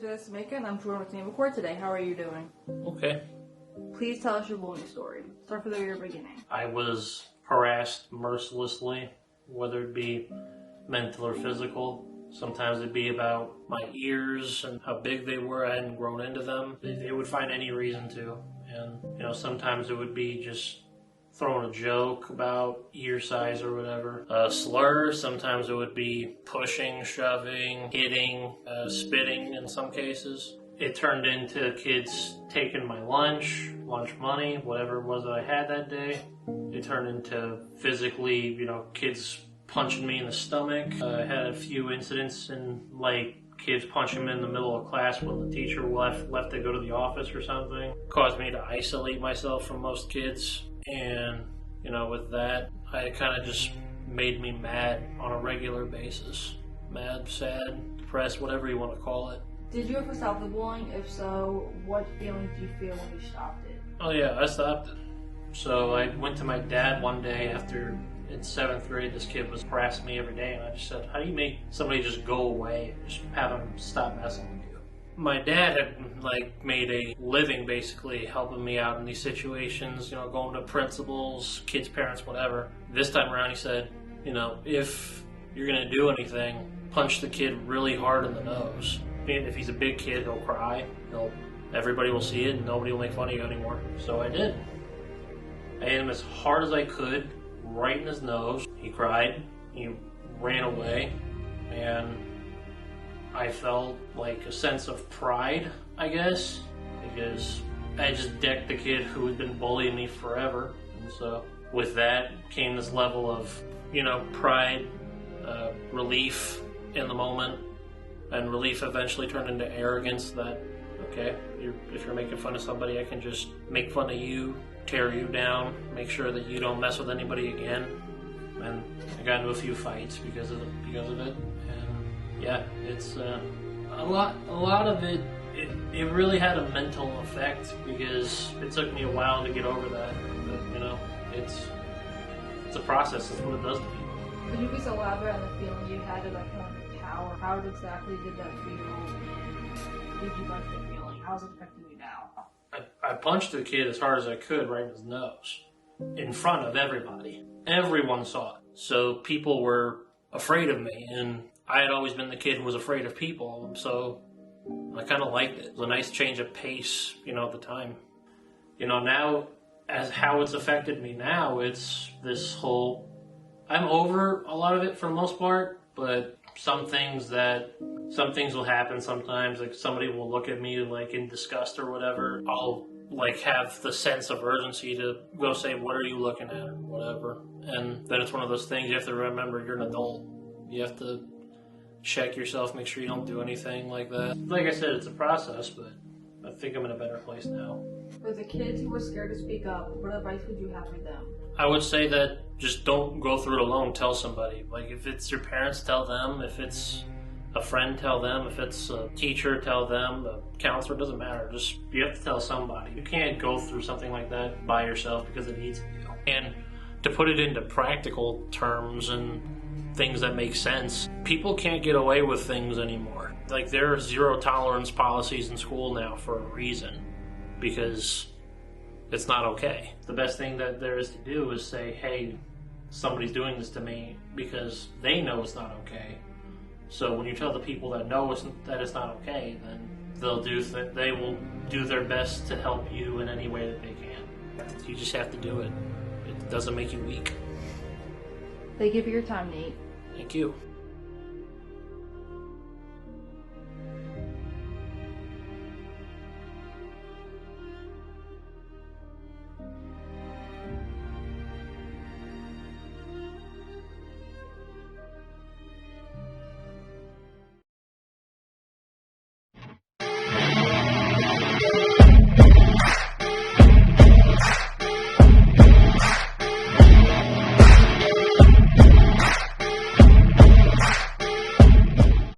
This is Mika, and I'm joined with Nate McCoy today. How are you doing? Okay. Please tell us your bullying story. Start from the very beginning. I was harassed mercilessly, whether it be mental or physical. Sometimes it'd be about my ears and how big they were. I hadn't grown into them. They would find any reason to. And, sometimes it would be just throwing a joke about ear size or whatever. A slur, sometimes it would be pushing, shoving, hitting, spitting in some cases. It turned into kids taking my lunch money, whatever it was that I had that day. It turned into physically, kids punching me in the stomach. I had a few incidents in, kids punching me in the middle of class when the teacher left to go to the office or something. Caused me to isolate myself from most kids. And, with that, it kind of just made me mad on a regular basis. Mad, sad, depressed, whatever you want to call it. Did you ever stop the bullying? If so, what feelings did you feel when you stopped it? Oh yeah, I stopped it. So I went to my dad one day after in 7th grade, this kid was harassing me every day, and I just said, how do you make somebody just go away and just have them stop messing with you? My dad had made a living basically helping me out in these situations, going to principals, kids' parents, whatever. This time around he said, if you're gonna do anything, punch the kid really hard in the nose. And if he's a big kid, he'll cry. Everybody will see it and nobody will make fun of you anymore. So I did. I hit him as hard as I could, right in his nose. He cried, he ran away, and I felt like a sense of pride, I guess, because I just decked the kid who had been bullying me forever. And so with that came this level of, pride, relief in the moment, and relief eventually turned into arrogance that, okay, if you're making fun of somebody, I can just make fun of you, tear you down, make sure that you don't mess with anybody again. And I got into a few fights because of it. And yeah, it's a lot of it really had a mental effect because it took me a while to get over that. But it's a process. That's what it does to people. Could you please elaborate on the feeling you had of having power? How exactly did that feel? Did you like the feeling? How's it affecting you now? I punched the kid as hard as I could right in his nose, in front of everybody. Everyone saw it. So people were afraid of me, and I had always been the kid who was afraid of people, so I kind of liked it. It was a nice change of pace, at the time. Now, as how it's affected me now, it's this whole... I'm over a lot of it for the most part, but some things will happen sometimes. Like somebody will look at me in disgust or whatever. I'll have the sense of urgency to go say, what are you looking at or whatever. And then it's one of those things you have to remember you're an adult. You have to check yourself, make sure you don't do anything like that. Like I said, it's a process, but I think I'm in a better place now. For the kids who were scared to speak up, what advice would you have for them? I would say that just don't go through it alone. Tell somebody. If it's your parents, tell them. If it's a friend, tell them. If it's a teacher, tell them. A counselor, doesn't matter. Just, you have to tell somebody. You can't go through something like that by yourself because it needs you. And to put it into practical terms and things that make sense, people can't get away with things anymore. There are zero tolerance policies in school now for a reason, because it's not okay. The best thing that there is to do is say, hey, somebody's doing this to me, because they know it's not okay. So when you tell the people that know that it's not okay, then they will do their best to help you in any way that they can. You just have to do it. It doesn't make you weak. Thank you for your time, Nate. Thank you.